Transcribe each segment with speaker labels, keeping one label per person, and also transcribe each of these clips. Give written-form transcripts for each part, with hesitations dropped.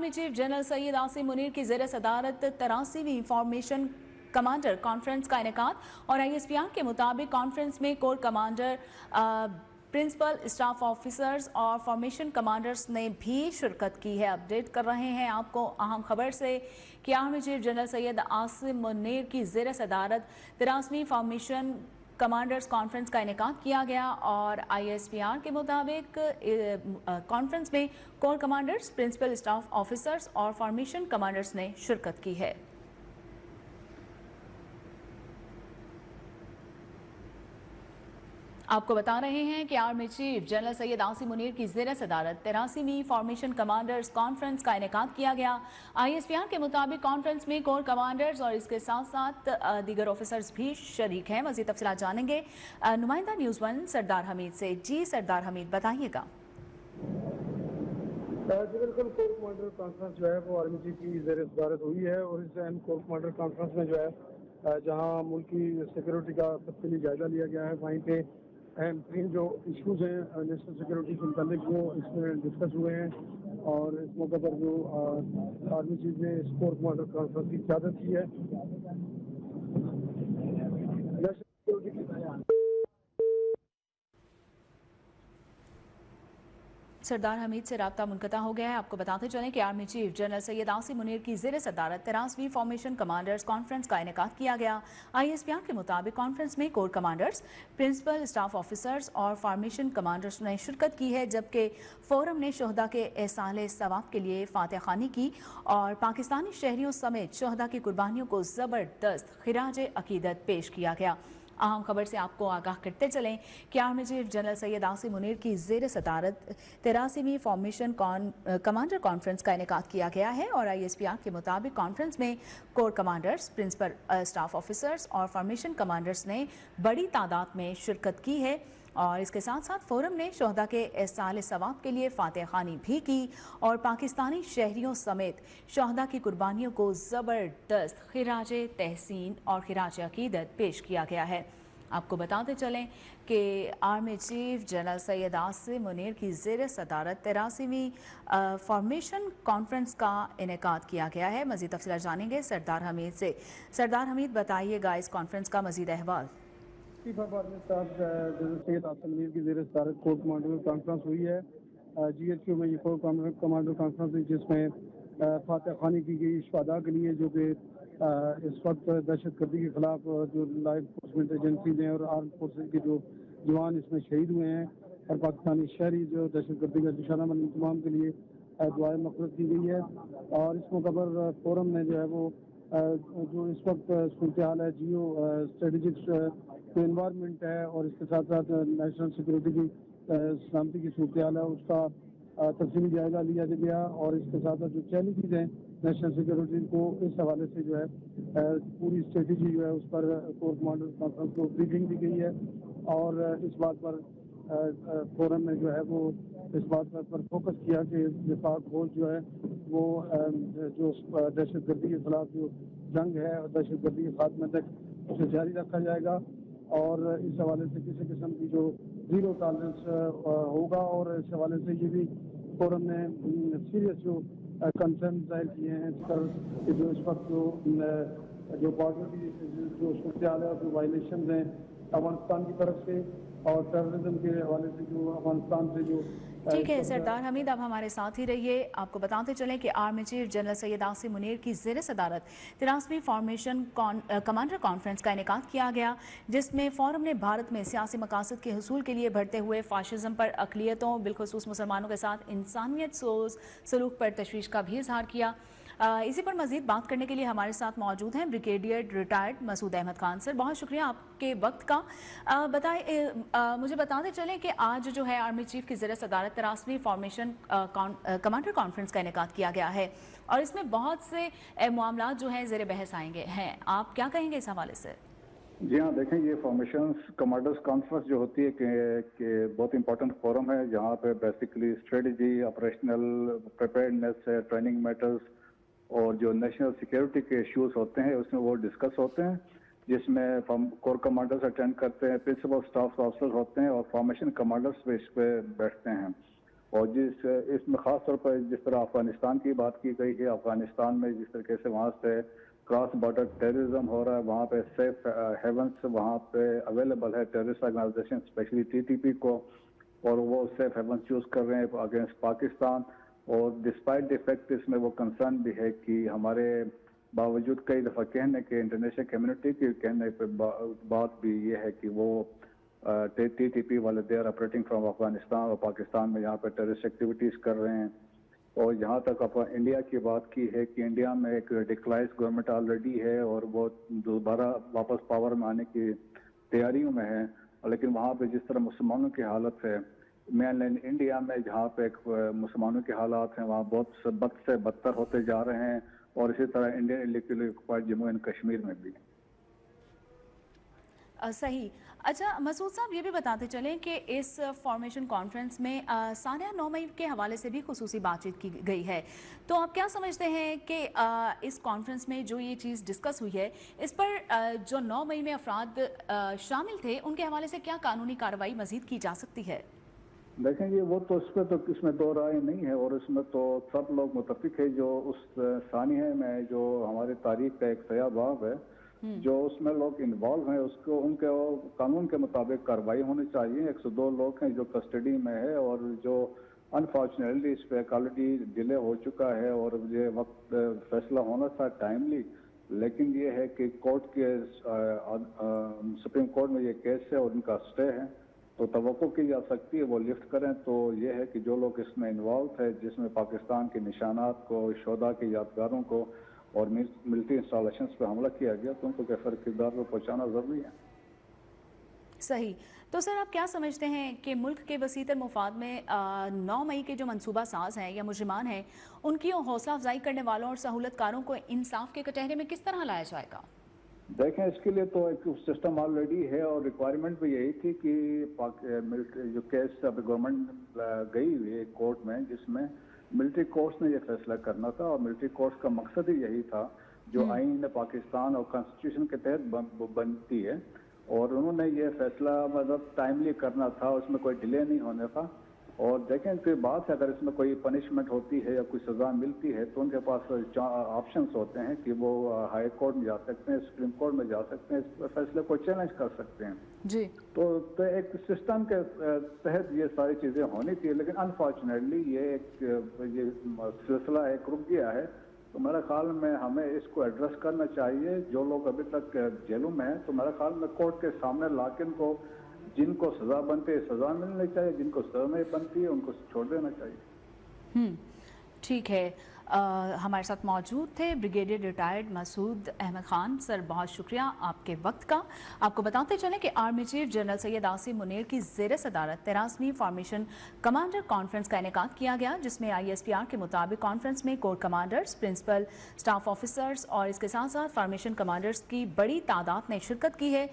Speaker 1: Army chief general Syed Asim Munir की ज़ेर सदारत 83वीं फॉर्मेशन कमांडर कॉन्फ्रेंस का इनेकाद और ISPR के मुताबिक कॉन्फ्रेंस में core commander, principal staff officers और फॉर्मेशन कमांडर्स ने भी शिरकत की है। अपडेट कर रहे हैं आपको अहम खबर से कि army chief general Syed Asim Munir की ज़ेर सदारत 83वीं फॉर्मेशन कमांडर्स कॉन्फ्रेंस का इनेकाद किया गया और ISPR के मुताबिक कॉन्फ्रेंस में core commanders, principal staff officers और फॉर्मेशन कमांडर्स ने शिरकत की है। आपको बता रहे हैं कि army chief general Syed Asim Munir की ज़ेर सदारत 83वीं फॉर्मेशन कमांडर्स कॉन्फ्रेंस का इनेकाद किया गया। ISPR के मुताबिक कॉन्फ्रेंस में कोर कमांडर्स और इसके साथ साथ दीगर ऑफिसर्स भी शरीक हैं। मज़ीद तफसीलात जानेंगे नुमाइंदा न्यूज़ 1 सरदार हमीद से। जी सरदार हमीद, बताइएगा।
Speaker 2: बिल्कुल, कोर कमांडर कॉन्फ्रेंस जो है वो आर्मी चीफ की ज़ेर सदारत हुई है और इस अहम कोर कमांडर कॉन्फ्रेंस में जो है जहाँ मुल्क की सिक्योरिटी का तफसीली जायजा लिया गया है, वहीं पे अहम तीन जो इशूज़ हैं नेशनल सिक्योरिटी के मुताबिक वो इसमें डिस्कस हुए हैं और इस मौके पर जो आर्मी चीफ ने इस कोर कमांडर कॉन्फ्रेंस की क़यादत की है। नेशनल सिक्योरिटी की
Speaker 1: सरदार हमीद से राब्ता मुनक़ता हो गया है। आपको बताते चलें कि army chief general Syed Asim Munir की ज़ेर सदारत 83वीं फॉर्मेशन कमांडर्स कॉन्फ्रेंस का इनेकाद किया गया। ISPR के मुताबिक कॉन्फ्रेंस में core commanders, principal staff officers और फॉर्मेशन कमांडर्स ने शिरकत की है, जबकि फोरम ने शहदा के एहसाले सवाब के लिए फातह खानी की और पाकिस्तानी शहरियों समेत शहदा की कुर्बानियों को ज़बरदस्त खिराज अकीदत पेश किया गया। अहम खबर से आपको आगाह करते चलें कि army chief general Syed Asim Munir की ज़ेर सदारत 83वीं फॉर्मेशन कमांडर कॉन्फ्रेंस का इनेकाद किया गया है और ISPR के मुताबिक कॉन्फ्रेंस में core commanders, principal staff officers और फॉर्मेशन कमांडर्स ने बड़ी तादाद में शिरकत की है और इसके साथ साथ फोरम ने शहदा के एहसाल सवाब के लिए फातह खानी भी की और पाकिस्तानी शहरियों समेत शहदा की कुर्बानियों को ज़बरदस्त खिराज तहसीन और खिराज अकीदत पेश किया गया है। आपको बताते चलें कि army chief general Syed Asim Munir की ज़ेर सदारत 83वीं फॉर्मेशन कॉन्फ्रेंस का इनेकाद किया गया है। मज़ीद तफसीलात जानेंगे सरदार हमीद से। सरदार हमीद, बताइएगा इस कॉन्फ्रेंस का मज़ीद अहवाल।
Speaker 2: Chief of army staff general Syed Asim Munir की ज़ेर सदारत कोर कमांडर कॉन्फ्रेंस हुई है GHQ में। ये कोर कमांडर कॉन्फ्रेंस है जिसमें फातह खानी की गई शहदा के लिए जो कि इस वक्त दहशत गर्दी के खिलाफ जो लॉ इन्फोर्समेंट एजेंसीज हैं और आर्म फोर्सेज के जो जवान इसमें शहीद हुए हैं और पाकिस्तानी शहरी जो दहशत गर्दी का निशाना बनी तमाम के लिए दुआएं मग़फ़िरत की गई है। और इस मौके पर फोरम ने जो है वो जो इस वक्त सूरत हाल है, जियो स्ट्रेटजिक जो इन्वायरमेंट है और इसके साथ साथ नेशनल सिक्योरिटी की सलामती की सूरत हाल है, उसका तफसीली जायजा लिया गया और इसके साथ साथ जो चैलेंजेस हैं नेशनल सिक्योरिटी को, इस हवाले से जो है पूरी स्ट्रेटजी जो है उस पर कोर कमांडर कॉन्फ्रेंस को ब्रीफिंग दी गई है और इस बात पर फोरम में जो है वो इस बात पर फोकस किया कि निफाक फौज जो है वो जो दहशत गर्दी के खिलाफ जो जंग है और दहशत गर्दी के खात्मे तक उसे जारी रखा जाएगा और इस हवाले से किसी किस्म की जो ज़ीरो टॉलरेंस होगा। और इस हवाले से ये भी फोरम ने सीरियस जो कंसर्न जाहिर किए हैं इस पर कि जो इस वक्त जो बॉर्डर की जो सूरत हाल है और जो वायलेशन हैं अफगानिस्तान की तरफ से और टेररिज्म के हवाले से जो अफगानिस्तान से जो
Speaker 1: ठीक है सरदार हमीद, आप हमारे साथ ही रहिए। आपको बताते चलें कि army chief general Syed Asim Munir की ज़ेर सदारत 83वीं फॉर्मेशन कमांडर कॉन्फ्रेंस का इनेकाद किया गया, जिसमें फोरम ने भारत में सियासी मकासद के हसूल के लिए बढ़ते हुए फाशिज्म पर, अक़लियतों बिलखुसूस मुसलमानों के साथ इंसानियत सोज सलूक पर तशवीश का भी इजहार किया। इसी पर मजीद बात करने के लिए हमारे साथ मौजूद हैं brigadier retired Masood Ahmed Khan. Sir, बहुत शुक्रिया आपके वक्त का। मुझे बताते चलें कि आज जो है आर्मी चीफ की ज़ेर सदारत 83वीं फॉर्मेशन कमांडर कॉन्फ्रेंस का इनेकाद किया गया है और इसमें बहुत से मामलात जो हैं ज़ेर बहस आएंगे हैं। आप क्या कहेंगे इस हवाले से?
Speaker 3: जी हाँ, देखें, ये फॉर्मेशन कमांडर्स कॉन्फ्रेंस जो होती है कि बहुत इंपॉर्टेंट फोरम है जहाँ पे बेसिकली स्ट्रेटजी, ऑपरेशनल प्रिपेयर्डनेस है, ट्रेनिंग मैटर्स और जो नेशनल सिक्योरिटी के इश्यूज होते हैं उसमें वो डिस्कस होते हैं, जिसमें कोर कमांडर्स अटेंड करते हैं, प्रिंसिपल स्टाफ ऑफिसर्स होते हैं और फॉर्मेशन कमांडर्स पे इस पे बैठते हैं। اور اس میں خاص طور پر جس طرح افغانستان کی بات کی گئی ہے، افغانستان میں جس طریقے سے وہاں سے کراس بارڈر ٹیررزم ہو رہا ہے، وہاں پہ سیف ہیونس وہاں پہ اویلیبل ہے ٹیررسٹ آرگنائزیشن اسپیشلی TTP کو، اور وہ سیف ہیونس یوز کر رہے ہیں اگینسٹ پاکستان. اور ڈسپائٹ دی فیکٹ اس میں وہ کنسرن بھی ہے کہ ہمارے باوجود کئی دفعہ کہنے کے انٹرنیشنل کمیونٹی کے کہنے پہ بات بھی یہ ہے کہ وہ TTP والے they are operating from Afghanistan اور پاکستان میں یہاں پہ ٹیررسٹ ایکٹیویٹیز کر رہے ہیں. اور جہاں تک انڈیا کی بات کی ہے کہ انڈیا میں ایک ڈکلائز گورنمنٹ آلریڈی ہے اور وہ دوبارہ واپس پاور میں آنے کی تیاریوں میں ہے، لیکن وہاں پہ جس طرح مسلمانوں کی حالت ہے مین لینڈ انڈیا میں، جہاں پہ مسلمانوں کے حالات ہیں وہاں بہت بد سے بدتر ہوتے جا رہے ہیں، اور اسی طرح Indian electoral Jammu and Kashmir میں بھی.
Speaker 1: صحیح. اچھا مسعود صاحب، یہ بھی بتاتے چلیں کہ اس فارمیشن کانفرنس میں سانحہ 9 مئی کے حوالے سے بھی خصوصی بات چیت کی گئی ہے، تو آپ کیا سمجھتے ہیں کہ اس کانفرنس میں جو یہ چیز ڈسکس ہوئی ہے اس پر جو 9 مئی میں افراد شامل تھے ان کے حوالے سے کیا قانونی کارروائی مزید کی جا سکتی ہے؟
Speaker 3: دیکھیں یہ وہ تو اس پہ تو اس میں دو رائے نہیں ہے، اور اس میں تو سب لوگ متفق ہے جو اس سانحے میں جو ہماری تاریخ کا ایک سیاہ باب ہے، جو اس میں لوگ انوالو ہیں اس کو ان کے قانون کے مطابق کارروائی ہونی چاہیے. 102 لوگ ہیں جو کسٹڈی میں ہے، اور جو انفارچونیٹلی اس پہ آلریڈی ڈیلے ہو چکا ہے اور یہ وقت فیصلہ ہونا تھا ٹائملی، لیکن یہ ہے کہ کورٹ کے سپریم کورٹ میں یہ کیس ہے اور ان کا اسٹے ہے، تو توقع کی جا سکتی ہے وہ لفٹ کریں. تو یہ ہے کہ جو لوگ اس میں انوالو تھے، جس میں پاکستان کے نشانات کو، شہداء کی یادگاروں کو اور ملٹری انسٹالیشنز پہ حملہ کیا گیا، تو ان کو کیفر کردار پہ پہنچانا ضروری ہے.
Speaker 1: صحیح. تو سر آپ کیا سمجھتے ہیں کہ ملک کے وسیع تر مفاد میں 9 مئی کے جو منصوبہ ساز ہیں یا مجرمان ہیں ان کی حوصلہ افزائی کرنے والوں اور سہولت کاروں کو انصاف کے کٹہرے میں کس طرح لایا جائے گا؟
Speaker 3: دیکھیں اس کے لیے تو ایک سسٹم آلریڈی ہے، اور ریکوائرمنٹ بھی یہی تھی کہ جو کیس اب گورنمنٹ گئی ہوئی ہے کورٹ میں، جس میں ملٹری کورٹس نے یہ فیصلہ کرنا تھا، اور ملٹری کورٹس کا مقصد ہی یہی تھا جو آئین پاکستان اور کانسٹیٹیوشن کے تحت بنتی ہے، اور انہوں نے یہ فیصلہ مطلب ٹائملی کرنا تھا، اس میں کوئی ڈیلے نہیں ہونے تھا. اور دیکھیں کہ بات ہے اگر اس میں کوئی پنشمنٹ ہوتی ہے یا کوئی سزا ملتی ہے تو ان کے پاس آپشنس ہوتے ہیں کہ وہ ہائی کورٹ میں جا سکتے ہیں، سپریم کورٹ میں جا سکتے ہیں، اس فیصلے کو چیلنج کر سکتے ہیں.
Speaker 1: جی
Speaker 3: تو ایک سسٹم کے تحت یہ ساری چیزیں ہونی تھی، لیکن انفارچونیٹلی یہ سلسلہ ایک رک گیا ہے. تو میرے خیال میں ہمیں اس کو ایڈریس کرنا چاہیے. جو لوگ ابھی تک جیلوں میں ہیں تو میرے خیال میں کورٹ کے سامنے لا کے ان کو، جن کو سزا بنتی ہے سزا ملنی چاہیے، جن کو سزا نہیں بنتی ہے ان کو چھوڑ دینا چاہیے.
Speaker 1: ٹھیک ہے. ہمارے ساتھ موجود تھے بریگیڈیئر ریٹائرڈ مسعود احمد خان. سر بہت شکریہ آپ کے وقت کا. آپ کو بتاتے چلیں کہ army chief general Syed Asim Munir کی زیر صدارت 13ویں فارمیشن کمانڈر کانفرنس کا انعقاد کیا گیا، جس میں ISPR کے مطابق کانفرنس میں core commanders, principal staff officers اور اس کے ساتھ ساتھ فارمیشن کمانڈرز کی بڑی تعداد نے شرکت کی ہے.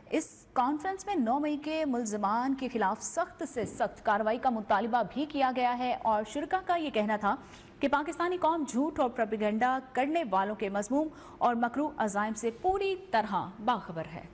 Speaker 1: اس کانفرنس میں 9 مئی کے ملزمان کے خلاف سخت سے سخت کارروائی کا مطالبہ بھی کیا گیا ہے، اور شرکا کا یہ کہنا تھا کہ پاکستانی قوم جھوٹ اور پروپیگنڈا کرنے والوں کے مذموم اور مکروہ عزائم سے پوری طرح باخبر ہے.